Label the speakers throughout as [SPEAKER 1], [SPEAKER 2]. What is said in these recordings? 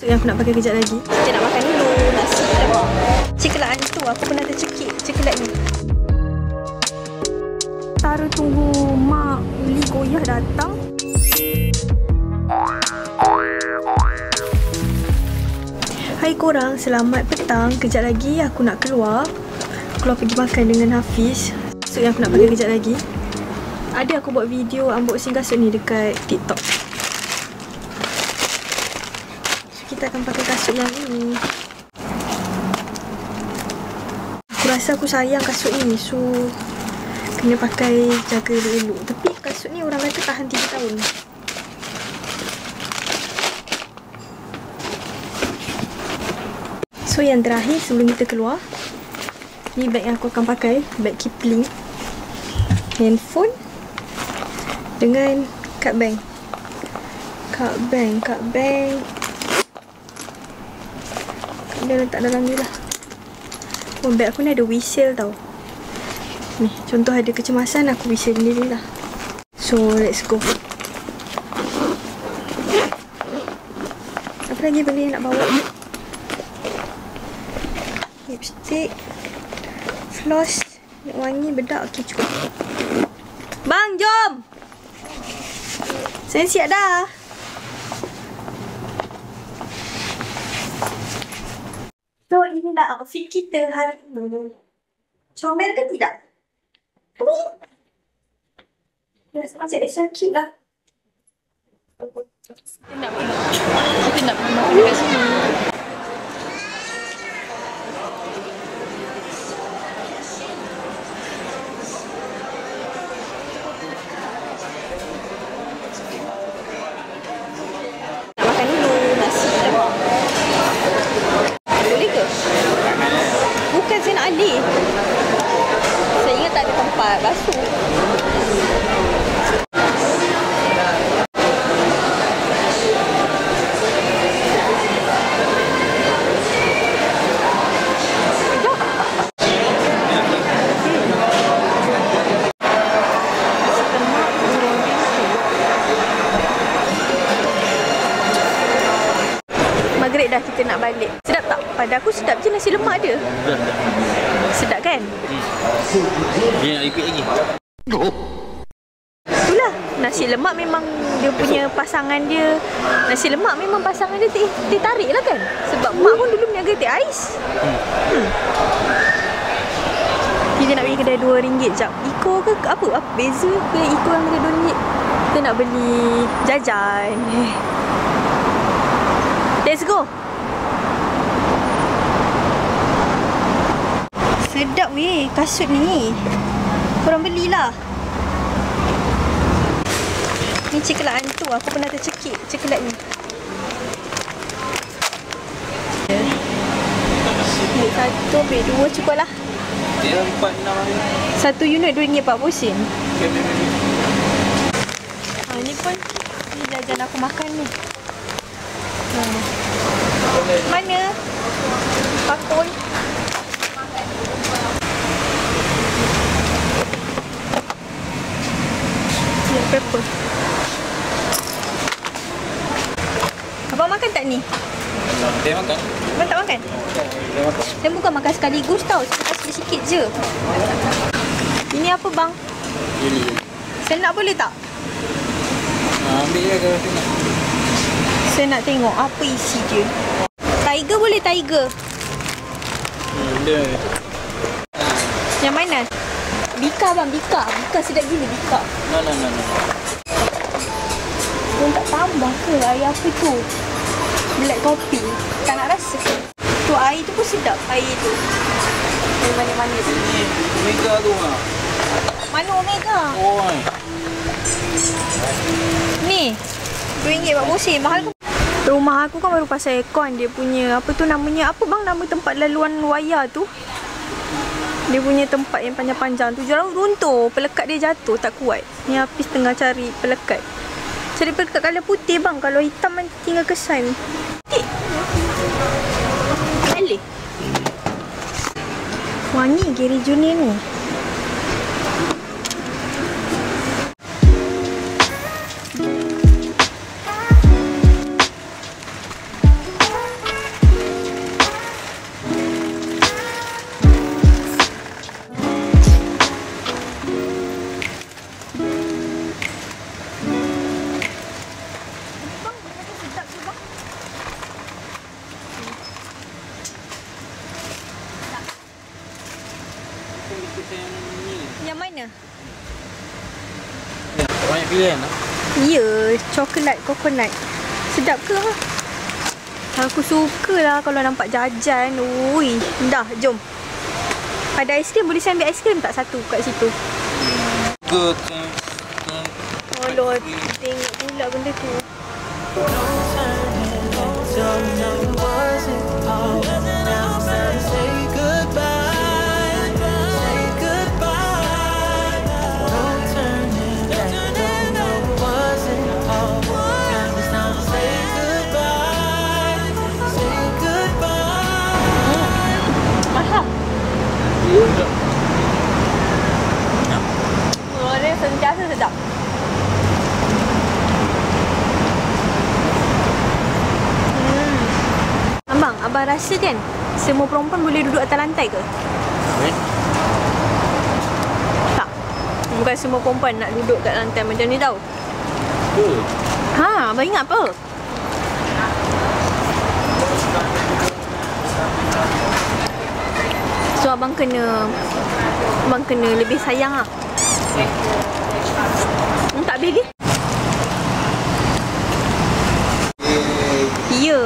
[SPEAKER 1] Yang aku nak pakai kejap lagi. Kita nak makan dulu nasi lemak. Cikelaan tu aku pernah tercekik cikelat ni. Tara tunggu mak beli goyah datang. Hai korang, selamat petang. Kejap lagi aku nak keluar pergi makan dengan Hafiz. So yang aku nak pakai kejap lagi. Ada aku buat video unboxing kasut ni dekat TikTok. Kita akan pakai kasut yang ini. Aku rasa aku sayang kasut ni, so kena pakai, jaga elok. Tapi kasut ni orang kata tahan 3 tahun. So yang terakhir sebelum kita keluar, ni beg yang aku akan pakai, beg Kipling, handphone dengan kad bank. Kad bank dia letak dalam ni lah. Oh, beg aku ni ada whistle tau. Ni, contoh ada kecemasan, aku whistle sendiri lah. So, let's go. Apa lagi benda yang nak bawa? Lipstick, floss, nak wangi, bedak. Okay, cukup. Bang, jom! Saya siap dah. So, inilah outfit kita hari ini. Comel ke tidak? Rasa macam sakit lah. Kita nak pergi makan dekat sini. Nak makan dulu nasi lemak. Boleh ke? Bukan saya nak alih. Saya ingat tak ada tempat basuh. Maghrib dah kita nak balik. Sedap tak? Pada aku sedap je nasi lemak dia. Sedap kan?
[SPEAKER 2] Dia nak repeat lagi.
[SPEAKER 1] Itulah, nasi lemak memang dia punya pasangan dia. Nasi lemak memang pasangan dia tarik lah kan? Sebab mak pun dulu berniaga teh ais. Kita nak pergi kedai RM2 jap. Iko ke apa? Apa beza ke Iko yang kedai RM2? Kita nak beli jajan. Let's go. Sedap weh kasut ni. Korang belilah. Ni cikelaan tu. Aku pernah tercekik cikelat ni. Ambil 1, ambil 2 cukup lah. 1 unit RM2.40. Ni pun ni jajan aku makan ni. Mana? Pakul. Salt pepper. Abang makan tak ni?
[SPEAKER 2] Dia makan.
[SPEAKER 1] Abang tak makan?
[SPEAKER 2] Dia makan.
[SPEAKER 1] Dia bukan makan sekaligus tau. Saya kasih sikit je. Ini apa bang?
[SPEAKER 2] Ini.
[SPEAKER 1] Saya nak boleh tak?
[SPEAKER 2] Ambil je kalau tengok.
[SPEAKER 1] Saya nak tengok apa isi dia. Tiger boleh tiger?
[SPEAKER 2] Dia.
[SPEAKER 1] Yang mana? Bika bang, Bika. Bika sedap gila Bika.
[SPEAKER 2] No.
[SPEAKER 1] Kau tak tambah ke air apa tu? Black coffee. Tak nak rasa. Tu air tu pun sedap. Air tu. Air manis-manis.
[SPEAKER 2] Ini Omega tu lah.
[SPEAKER 1] Mana Omega?
[SPEAKER 2] Oi.
[SPEAKER 1] Ni. RM2.40. Mahal ke? Rumah aku kan baru pasang aircon. Dia punya apa tu namanya? Apa bang nama tempat laluan wayar tu? Dia punya tempat yang panjang-panjang tu jarang runtuh. Pelekat dia jatuh tak kuat. Ni Hafiz tengah cari pelekat. Cari pelekat colour putih bang. Kalau hitam tinggal kesan. Putih. Boleh. Wangi Gary Junior ni. mana?
[SPEAKER 2] Ya, banyak pilihan lah.
[SPEAKER 1] Ya, coklat coconut. Sedap ke? Ha? Aku suka lah kalau nampak jajan. Ui, dah, jom. Ada aiskrim, boleh saya ambil aiskrim tak satu kat situ?
[SPEAKER 2] Good.
[SPEAKER 1] Oh Lord, tengok pula benda tu. Mahal. Oh, dia sentiasa sedap. Abang rasa kan semua perempuan boleh duduk atas lantai ke? Tak. Bukan semua perempuan nak duduk kat lantai macam ni tau. Ha, abang ingat apa? So abang kena lebih sayang lah. Tak habis lagi? Ya.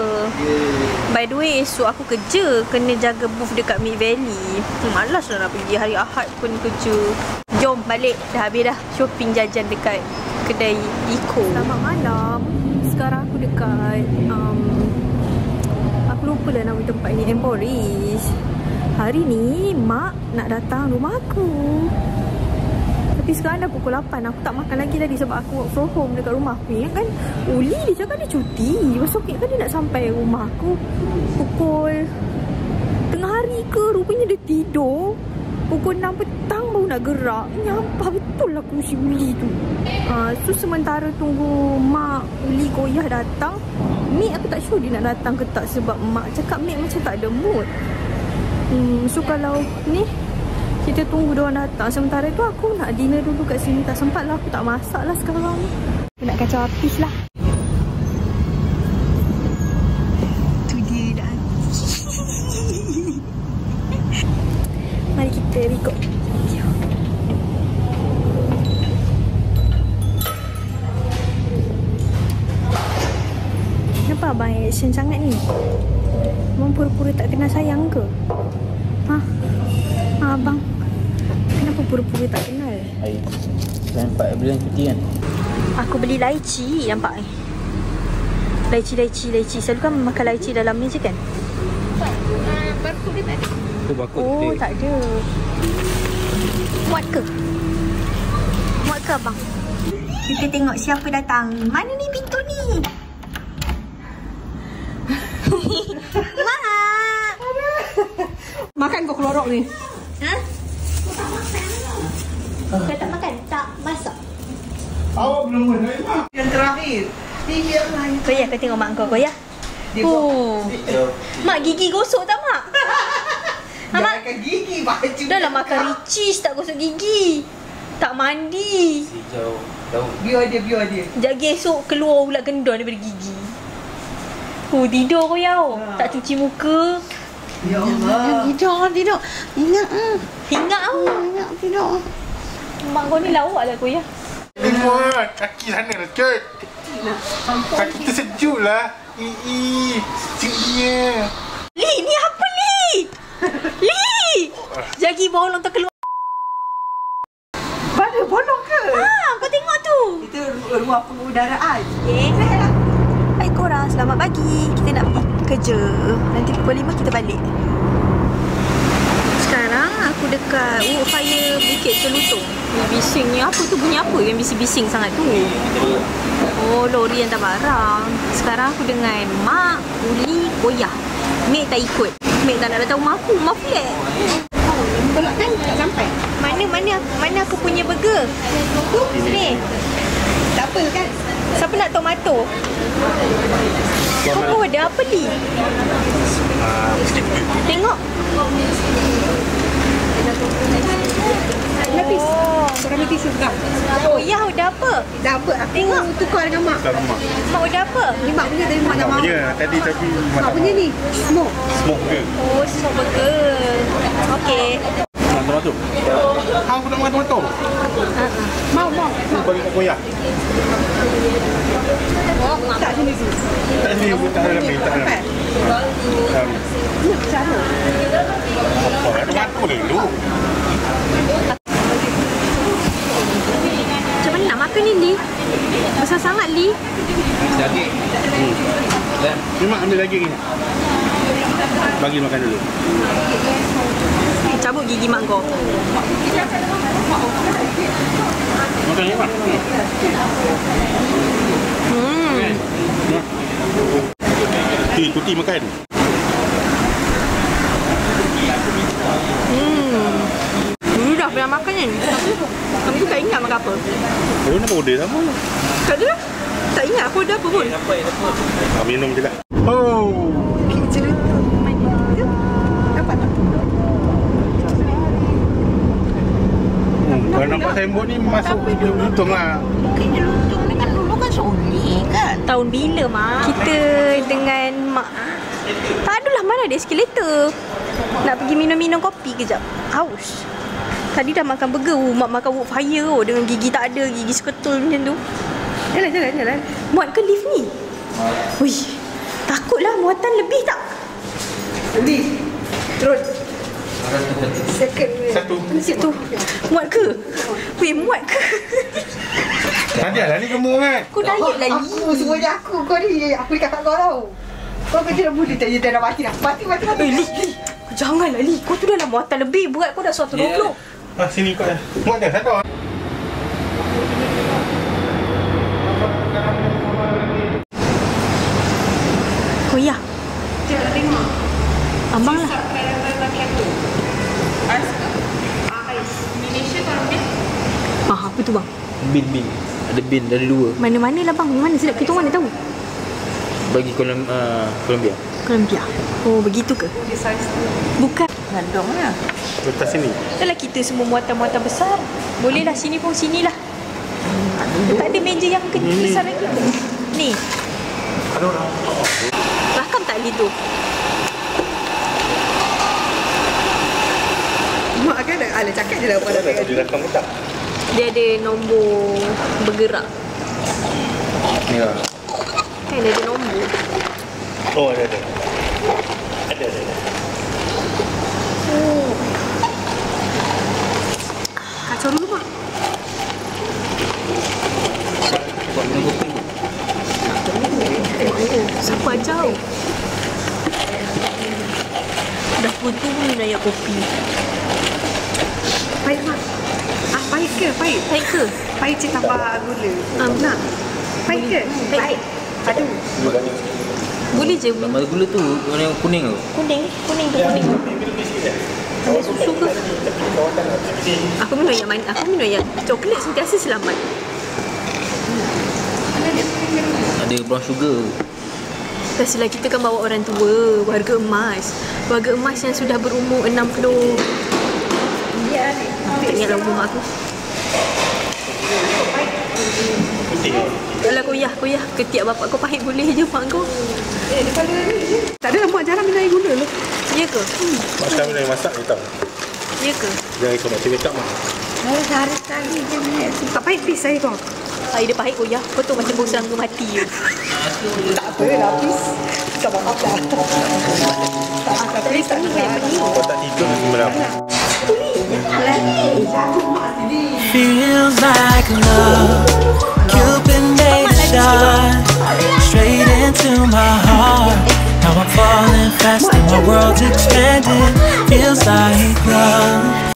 [SPEAKER 1] By the way, esok aku kerja. Kena jaga booth dekat Mid Valley. Malas lah nak pergi. Hari Ahad pun kerja. Jom balik. Dah habis dah shopping jajan dekat kedai Eco. Selamat malam. Sekarang aku dekat aku lupa lah nama tempat ni. Emporis. Hari ni mak nak datang rumah aku. Tapi sekarang dah pukul 8. Aku tak makan lagi tadi sebab aku work from home dekat rumah aku. Ingat kan Uli dia cakap dia cuti. Besok kan dia nak sampai rumah aku pukul tengah hari ke. Rupanya dia tidur. Pukul 6 petang baru nak gerak. Nyampah betul lah aku si Uli tu. So sementara tunggu mak Uli Koyah datang, Mek aku tak sure dia nak datang ke tak. Sebab mak cakap Mek macam tak ada mood. So kalau ni kita tunggu diorang datang. Sementara tu aku nak dinner dulu kat sini. Tak sempat lah, aku tak masak lah sekarang. Aku nak kacau apis lah. Tu dia dah. Mari kita record video. Kenapa abang action sangat ni? Abang pura-pura tak kenal sayang ke? Ha? Abang kenapa pura-pura tak kenal?
[SPEAKER 2] Saya nampak bulan cuti kan?
[SPEAKER 1] Aku beli lychee, nampak ni. Lychee. Selalu kan makan lychee dalam ni je kan?
[SPEAKER 3] Barcode dia tak ada.
[SPEAKER 1] Oh, tak ada. Muat ke? Muat ke abang? Kita tengok siapa datang. Mana ni pintu ni? Mak!
[SPEAKER 3] Makan kau kelorok ni.
[SPEAKER 1] Ha? Kau tak makan? Tak masak?
[SPEAKER 4] Awak belum mengenai mak. Yang terakhir. Dia main.
[SPEAKER 1] Kau ya, kau tengok mak kau ya? Oh. Mak gigi gosok tak mak?
[SPEAKER 4] Dia makan gigi baju.
[SPEAKER 1] Dah lah makan ricis tak gosok gigi. Tak mandi.
[SPEAKER 2] Hijau daun.
[SPEAKER 4] Biar dia.
[SPEAKER 1] Sekejap lagi esok keluar ulat gendon daripada gigi. Tidur kau ya? Tak cuci muka.
[SPEAKER 4] Ya Allah.
[SPEAKER 3] Tidur. Ingat
[SPEAKER 1] Hingat tau.
[SPEAKER 3] Ingat tidur.
[SPEAKER 1] Mak kau ni lawak lah kau ya.
[SPEAKER 4] Muat. Kaki sana lah cut. Kaki tu sejuk lah. Tingginya.
[SPEAKER 1] Li, ni apa Li? Li! Jagi bolong tu keluar.
[SPEAKER 3] Pada bolong ke?
[SPEAKER 1] Kau tengok tu.
[SPEAKER 3] Itu ruang pengudaraan.
[SPEAKER 1] Hai korang, selamat pagi. Kita nak pergi kerja. Nanti pukul 5 kita balik. Sekarang aku dekat Woodfire Bukit Celutong. Ni bisingnya apa tu? Bunyi apa yang bising-bising sangat tu? Oh, lori yang tak barang. Sekarang aku dengan Mak, Uli, Koyah. Mek tak ikut. Mek tak nak datang rumah aku. Rumah flat.
[SPEAKER 3] Tolak kan tak sampai.
[SPEAKER 1] Mana aku punya burger? Sini.
[SPEAKER 3] Tak apa kan?
[SPEAKER 1] Siapa nak tomato? Kau ada apa ni? Tengok.
[SPEAKER 3] Lapis. Korang mesti suka.
[SPEAKER 1] Oh ya, udah apa?
[SPEAKER 3] Dah apa? Aku
[SPEAKER 1] Tengok.
[SPEAKER 3] tukar dengan mak.
[SPEAKER 1] Mak udah apa?
[SPEAKER 3] Ni mak punya tapi mak tak mahu.
[SPEAKER 4] Ya, tadi tapi
[SPEAKER 3] Mak punya ni smoke.
[SPEAKER 4] smoke ke?
[SPEAKER 1] Oh, smoke burger. Okey.
[SPEAKER 2] tomato.
[SPEAKER 4] Hang aku nak makan tomato.
[SPEAKER 3] Mau.
[SPEAKER 4] Bagi kat koyak.
[SPEAKER 3] Tak sini tu.
[SPEAKER 4] Tak sini aku tak dalam ni, tak dalam.
[SPEAKER 3] Ni macam mana?
[SPEAKER 4] Apa? Tomato dulu.
[SPEAKER 1] Macam mana nak makan ni, Li? Besar sangat, Li.
[SPEAKER 2] Daging. Dan
[SPEAKER 4] Memang ambil lagi ni. Bagi makan dulu.
[SPEAKER 1] Cabut gigi mak kau.
[SPEAKER 4] Makan ni mak. Tuti makan.
[SPEAKER 1] Dulu dah pernah makan kan? Tapi tu tak ingat makan apa.
[SPEAKER 4] Oh, nak order sama.
[SPEAKER 1] Tak ada lah. Tak ingat aku order apa pun.
[SPEAKER 4] Minum je lah. Oh.
[SPEAKER 3] Dapat tak?
[SPEAKER 4] Kalau nampak signboard ni masuk untung lah.
[SPEAKER 3] Kena lutung dengan dulu kan Sony kan?
[SPEAKER 1] Tahun bila, Mak? Kita dengan Mak. Tak adalah, mana ada eskalator. Nak pergi minum-minum kopi kejap. Haus. Tadi dah makan burger. Mak makan wood fire dengan gigi tak ada. Gigi seketul macam tu.
[SPEAKER 3] Jalan.
[SPEAKER 1] Muat ke lift ni? Wih. Takutlah muatan lebih tak?
[SPEAKER 3] Lebih. Terus. Second.
[SPEAKER 4] Satu.
[SPEAKER 1] Situ. Muat ke? Weh, muat ke?
[SPEAKER 4] Tadi lah ni gemuk kan?
[SPEAKER 1] Kau diet lah, Li.
[SPEAKER 3] Aku semuanya aku. Kau ni aku ni kakak kau tau. Kau kerja dah boleh tak? Dia dah mati dah. Mati.
[SPEAKER 1] Li. Janganlah, Li. Kau tu dah lah muatan lebih. Berat kau dah 120.
[SPEAKER 4] Ah, sini kau dah. Muat dah, satu.
[SPEAKER 1] Oh ya.
[SPEAKER 3] Jangan tengok.
[SPEAKER 1] Abang lah. Apa tu bang?
[SPEAKER 2] bin. Ada bin dari 2.
[SPEAKER 1] Mana-mana lah bang. Mana sedap kita mana tahu?
[SPEAKER 2] Bagi Colombia.
[SPEAKER 1] Colombia. Oh begitu ke? Bukan.
[SPEAKER 3] Gandong lah.
[SPEAKER 4] Lepas sini.
[SPEAKER 1] Dah lah kita semua muatan-muatan besar. Boleh lah sini pun sini lah. Tak ada meja yang besar lagi. Ni. Rakam tak Li tu?
[SPEAKER 3] Mak kan ada cakap je lah pada
[SPEAKER 4] Dia rakam ke tak?
[SPEAKER 1] Dia ada nombor bergerak.
[SPEAKER 2] Ni lah.
[SPEAKER 1] Kan dia ada nombor.
[SPEAKER 4] Oh, ada. Ada.
[SPEAKER 1] Oh. Kacau dulu mak.
[SPEAKER 2] Buat minum kopi.
[SPEAKER 1] Siapa ajau? Dah putu pun nak kopi.
[SPEAKER 3] Pahit mak. Pahit ke? Pahit.
[SPEAKER 1] Pahit ke?
[SPEAKER 3] Pahit cik tambah gula. Nak? Pahit ke?
[SPEAKER 1] Pahit.
[SPEAKER 3] Aduh.
[SPEAKER 1] Boleh je.
[SPEAKER 2] Tak ada gula tu, warna yang kuning tu.
[SPEAKER 1] Kuning tu kuning. Ambil susu ke? Aku minum yang manis. Aku minum yang coklat sentiasa selamat.
[SPEAKER 2] Ada brown sugar.
[SPEAKER 1] Biasalah kita kan bawa orang tua, warga emas. Warga emas yang sudah berumur 60. Tak ingatlah umur mak aku. Kalau koyah ketiak bapak kau pahit boleh je mak kau.
[SPEAKER 3] Tak ada mak jarang minum air gula lah.
[SPEAKER 1] Ya ke?
[SPEAKER 4] Macam mana yang masak ni tahu.
[SPEAKER 1] Ya ke?
[SPEAKER 4] Jangan ikut nak cakap mah.
[SPEAKER 3] Sehari sekali je ni. Tak pahit please air kau.
[SPEAKER 1] Air dia pahit koyah. Kau tu macam bau serangga mati je.
[SPEAKER 3] Tak apa lah please. Tak apa-apa.
[SPEAKER 1] Tapi tak banyak pening.
[SPEAKER 4] Kau tak tidur nanti malam.
[SPEAKER 5] Feels like love. Cupid made a shot straight into my heart. Now I'm falling fast and my world's expanding. Feels like love.